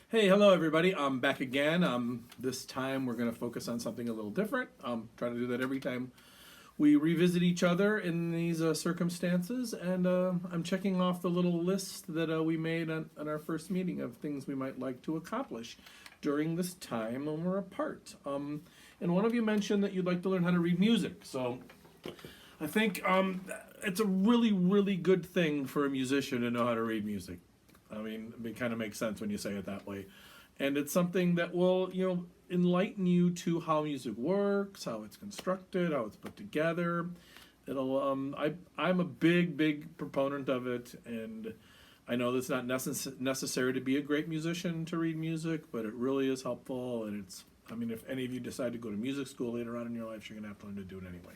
Hey, hello everybody. I'm back again. This time we're going to focus on something a little different. Trying to do that every time we revisit each other in these circumstances, and I'm checking off the little list that we made on our first meeting of things we might like to accomplish during this time when we're apart. And one of you mentioned that you'd like to learn how to read music, so I think it's a really, really good thing for a musician to know how to read music. I mean, it kind of makes sense when you say it that way. And it's something that will, enlighten you to how music works, how it's constructed, how it's put together. I'm a big, big proponent of it, and I know that's not necessary to be a great musician to read music, but it really is helpful. And if any of you decide to go to music school later on in your life, you're gonna have to learn to do it anyway.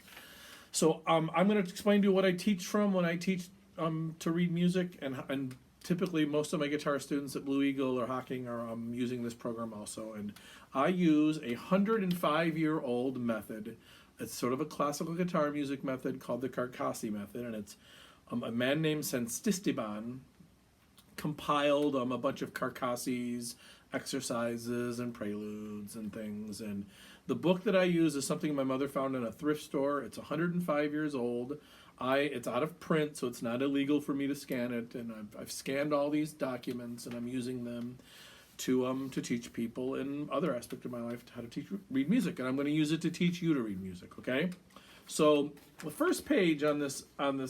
So I'm going to explain to you what I teach from when I teach to read music, and typically most of my guitar students at Blue Eagle or Hocking are using this program also. And I use a 105-year-old method. It's sort of a classical guitar music method called the Carcassi method, and it's a man named Santisteban compiled a bunch of Carcassi's exercises and preludes and things. And the book that I use is something my mother found in a thrift store. It's 105 years old. It's out of print, so it's not illegal for me to scan it. And I've scanned all these documents, and I'm using them to teach people in other aspects of my life how to read music. And I'm going to use it to teach you to read music. Okay. So the first page on this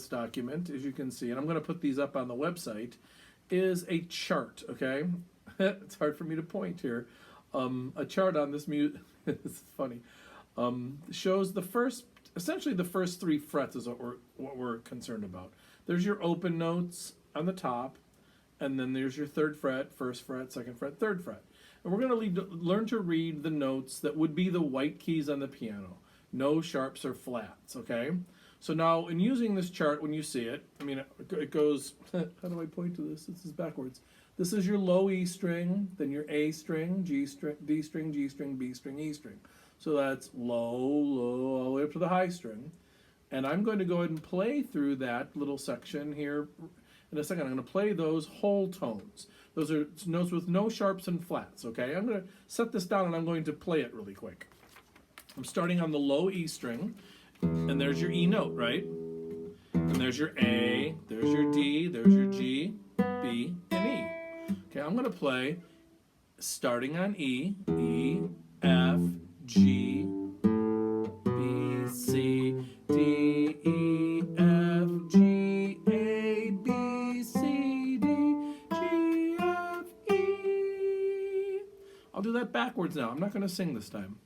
document, as you can see, and I'm going to put these up on the website, is a chart. Okay. It's hard for me to point here. A chart on this it's funny. Shows essentially the first three frets is what we're concerned about. There's your open notes on the top, and then there's your third fret, first fret, second fret, third fret. And we're going to learn to read the notes that would be the white keys on the piano. No sharps or flats, okay? So now, in using this chart, when you see it, it goes, how do I point to this? This is backwards. This is your low E string, then your A string, G string, D string, G string, B string, E string. So that's low, low, all the way up to the high string. And I'm going to go ahead and play through that little section here in a second. I'm going to play those whole tones. Those are notes with no sharps and flats, okay? I'm going to set this down and I'm going to play it really quick. I'm starting on the low E string, and there's your E note, right? And there's your A, there's your D, there's your G, B, and E. Okay, I'm going to play starting on E, E, F, G, B, C, D, E, F, G, A, B, C, D, G, F, E. I'll do that backwards now. I'm not going to sing this time.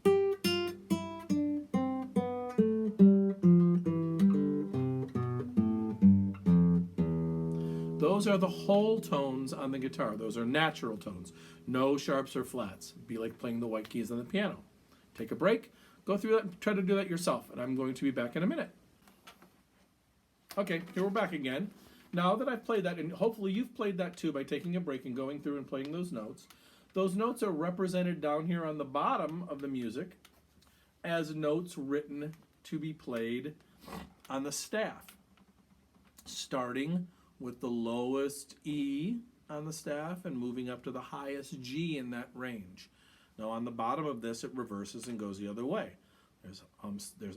Those are the whole tones on the guitar. Those are natural tones. No sharps or flats. Be like playing the white keys on the piano. Take a break, go through that, and try to do that yourself, and I'm going to be back in a minute. Okay, here we're back again. Now that I've played that, and hopefully you've played that too by taking a break and going through and playing those notes are represented down here on the bottom of the music as notes written to be played on the staff, starting with the lowest E on the staff and moving up to the highest G in that range. Now on the bottom of this, it reverses and goes the other way. There's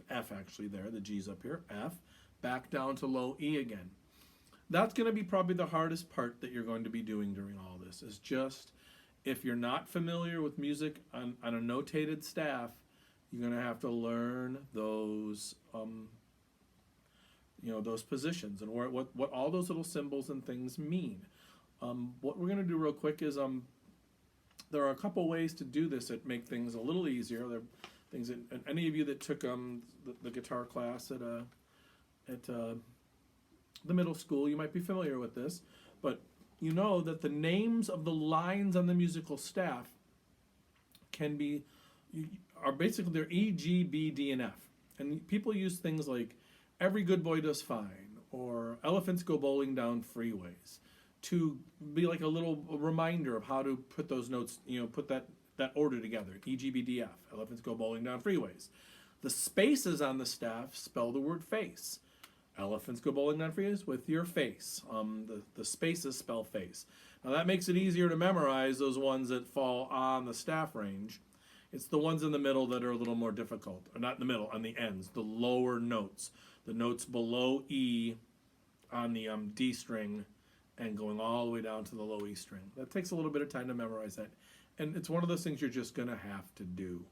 F actually there, the G's up here, F, back down to low E again. That's going to be probably the hardest part that you're going to be doing during all this, is just, if you're not familiar with music on a notated staff, you're going to have to learn those those positions and what all those little symbols and things mean. What we're going to do real quick is there are a couple ways to do this that make things a little easier. There are things that, and any of you that took the guitar class at the middle school, you might be familiar with this, but you know that the names of the lines on the musical staff are basically they're E, G, B, D, and F. And people use things like "Every good boy does fine" or "Elephants go bowling down freeways" to be like a little reminder of how to put those notes, put that order together. E, G, B, D, F. Elephants go bowling down freeways. The spaces on the staff spell the word face. Elephants go bowling down freeways with your face. The spaces spell face. Now that makes it easier to memorize those ones that fall on the staff range. It's the ones in the middle that are a little more difficult. Or not in the middle, on the ends, the lower notes. The notes below E on the D string and going all the way down to the low E string. That takes a little bit of time to memorize that. And it's one of those things you're just going to have to do.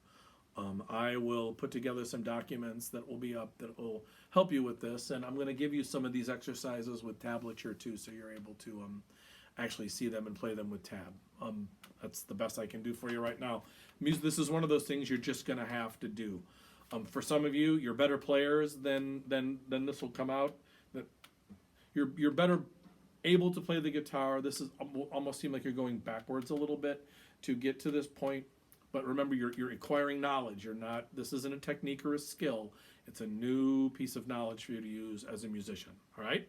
I will put together some documents that will be up that will help you with this. And I'm going to give you some of these exercises with tablature too, so you're able to actually see them and play them with tab. That's the best I can do for you right now. This is one of those things you're just going to have to do. For some of you, you're better players than this will come out. That you're better able to play the guitar. This is almost seem like you're going backwards a little bit to get to this point. But remember, you're acquiring knowledge. You're not. This isn't a technique or a skill. It's a new piece of knowledge for you to use as a musician. All right.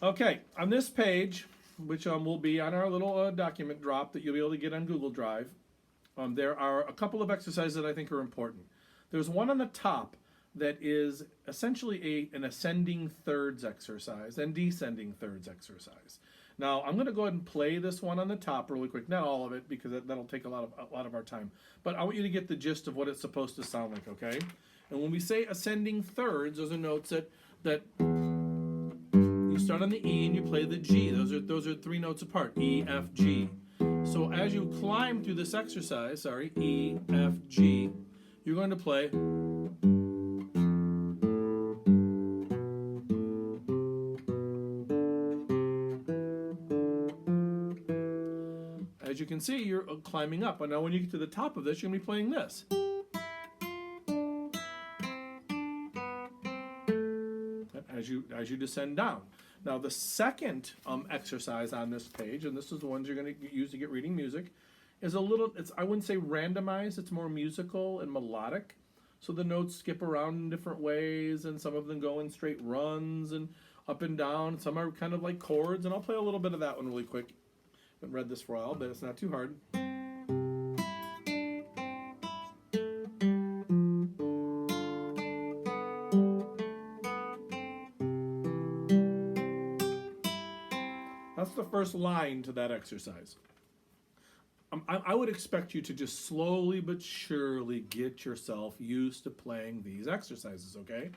Okay. On this page, which will be on our little document drop that you'll be able to get on Google Drive, there are a couple of exercises that I think are important. There's one on the top that is essentially an ascending thirds exercise and descending thirds exercise. Now, I'm going to go ahead and play this one on the top really quick. Not all of it, because that'll take a lot of our time. But I want you to get the gist of what it's supposed to sound like, okay? And when we say ascending thirds, those are notes that you start on the E and you play the G. Those are three notes apart, E, F, G. So as you climb through this exercise, E, F, G, you're going to play as you can see, you're climbing up. And now when you get to the top of this, you're going to be playing this. As you descend down. Now the second exercise on this page, and this is the ones you're going to use to get reading music, is I wouldn't say randomized, it's more musical and melodic. So the notes skip around in different ways, and some of them go in straight runs and up and down. Some are kind of like chords, and I'll play a little bit of that one really quick. I haven't read this for a while, but it's not too hard. That's the first line to that exercise. I would expect you to just slowly but surely get yourself used to playing these exercises, okay?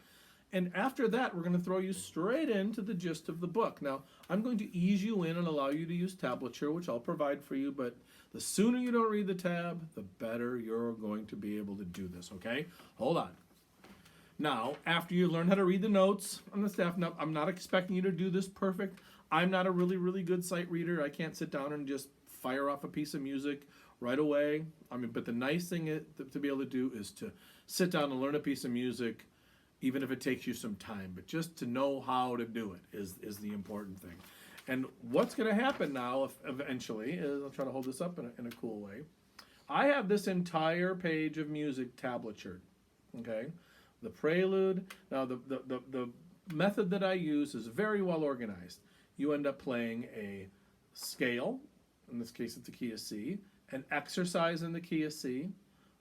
And after that, we're going to throw you straight into the gist of the book. Now, I'm going to ease you in and allow you to use tablature, which I'll provide for you, but the sooner you don't read the tab, the better you're going to be able to do this, okay? Hold on. Now, after you learn how to read the notes on the staff, now, I'm not expecting you to do this perfect. I'm not a really, really good sight reader. I can't sit down and just fire off a piece of music right away. But the nice thing to be able to do is to sit down and learn a piece of music, even if it takes you some time. But just to know how to do it is the important thing. And what's going to happen now, eventually, is I'll try to hold this up in a cool way. I have this entire page of music tablatured, okay? The prelude. Now, the method that I use is very well organized. You end up playing a scale, in this case it's the key of C, an exercise in the key of C,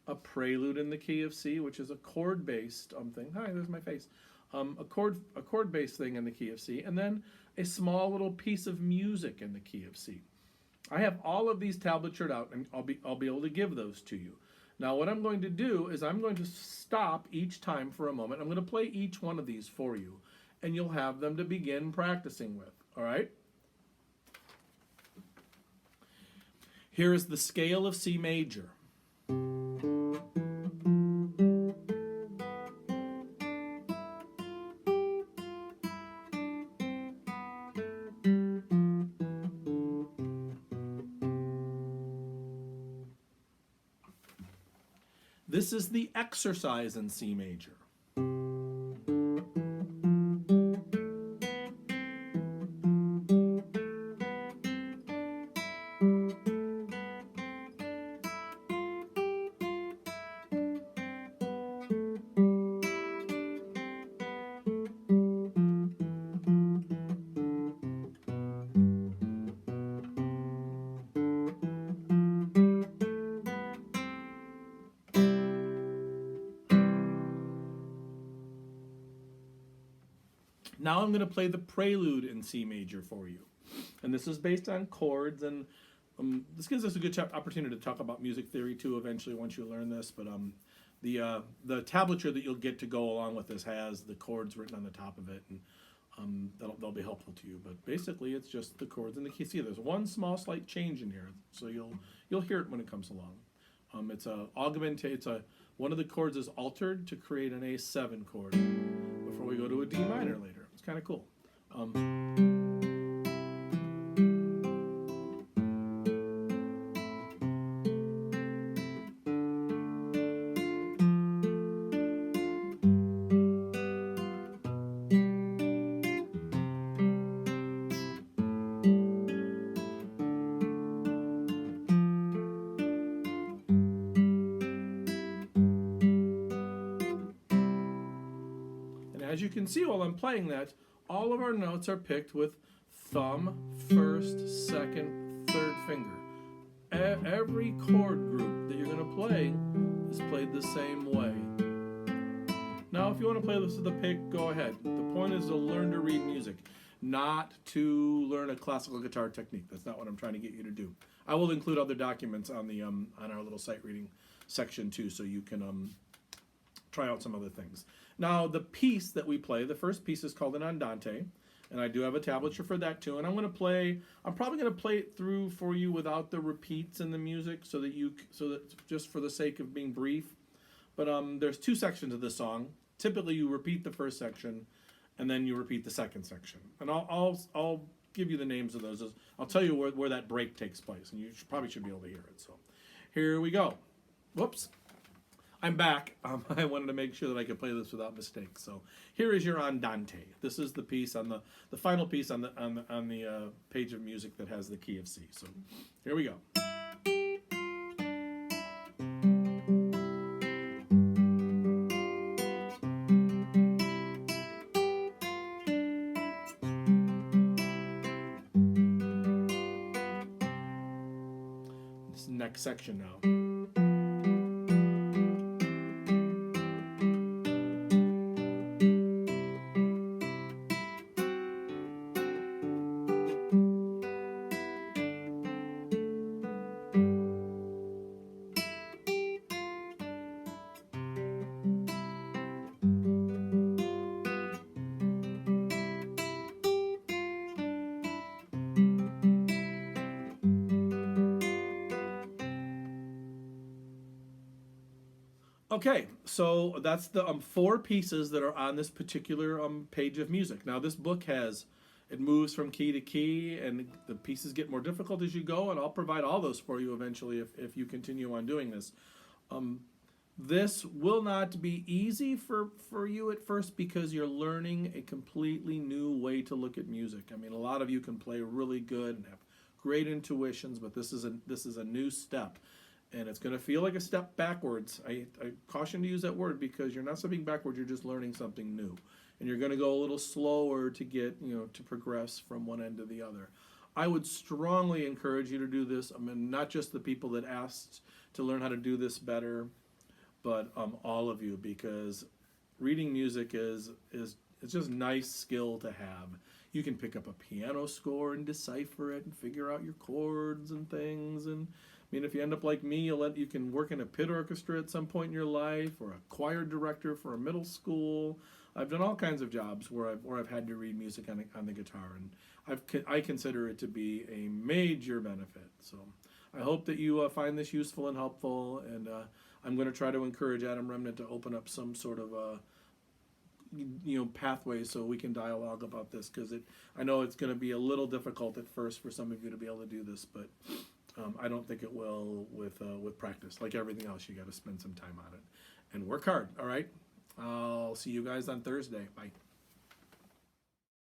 a prelude in the key of C, which is a chord-based thing. Hi, there's my face. A chord-based thing in the key of C, and then a small little piece of music in the key of C. I have all of these tablatured out, and I'll be able to give those to you. Now, what I'm going to do is I'm going to stop each time for a moment. I'm going to play each one of these for you, and you'll have them to begin practicing with. All right? Here is the scale of C major. This is the exercise in C major. Now I'm going to play the prelude in C major for you. And this is based on chords, and this gives us a good opportunity to talk about music theory too eventually once you learn this. But the tablature that you'll get to go along with this has the chords written on the top of it, and they'll be helpful to you. But basically, it's just the chords and the key. See, there's one small slight change in here, so you'll hear it when it comes along. It's a augmented. One of the chords is altered to create an A7 chord before we go to a D minor later. It's kind of cool. As you can see while I'm playing that, all of our notes are picked with thumb, first, second, third finger. Every chord group that you're going to play is played the same way. Now, if you want to play this with a pick, go ahead. The point is to learn to read music, not to learn a classical guitar technique. That's not what I'm trying to get you to do. I will include other documents on the on our little sight reading section too, so you can try out some other things. Now, the piece that we play, the first piece is called an andante, and I do have a tablature for that too. And I'm probably going to play it through for you without the repeats in the music, so that just for the sake of being brief. But there's two sections of this song. Typically, you repeat the first section, and then you repeat the second section. And I'll give you the names of those. I'll tell you where that break takes place, and you probably should be able to hear it. So, here we go. Whoops. I'm back. I wanted to make sure that I could play this without mistakes. So here is your andante. This is the piece on the final piece on the page of music that has the key of C. So here we go. This next section now. Okay, so that's the four pieces that are on this particular page of music. Now this book it moves from key to key, and the pieces get more difficult as you go, and I'll provide all those for you eventually if you continue on doing this. This will not be easy for you at first because you're learning a completely new way to look at music. I mean, a lot of you can play really good and have great intuitions, but this is a new step. And it's going to feel like a step backwards. I caution to use that word because you're not stepping backwards, you're just learning something new. And you're going to go a little slower to get, to progress from one end to the other. I would strongly encourage you to do this. I mean, not just the people that asked to learn how to do this better, but all of you, because reading music is just a nice skill to have. You can pick up a piano score and decipher it and figure out your chords and things. And I mean, if you end up like me, you can work in a pit orchestra at some point in your life, or a choir director for a middle school. I've done all kinds of jobs where I've had to read music on the guitar, and I consider it to be a major benefit. So I hope that you find this useful and helpful, and I'm going to try to encourage Adam Remnant to open up some sort of pathways so we can dialogue about this, because I know it's going to be a little difficult at first for some of you to be able to do this, but I don't think it will with practice. Like everything else, you got to spend some time on it and work hard. All right, I'll see you guys on Thursday. Bye.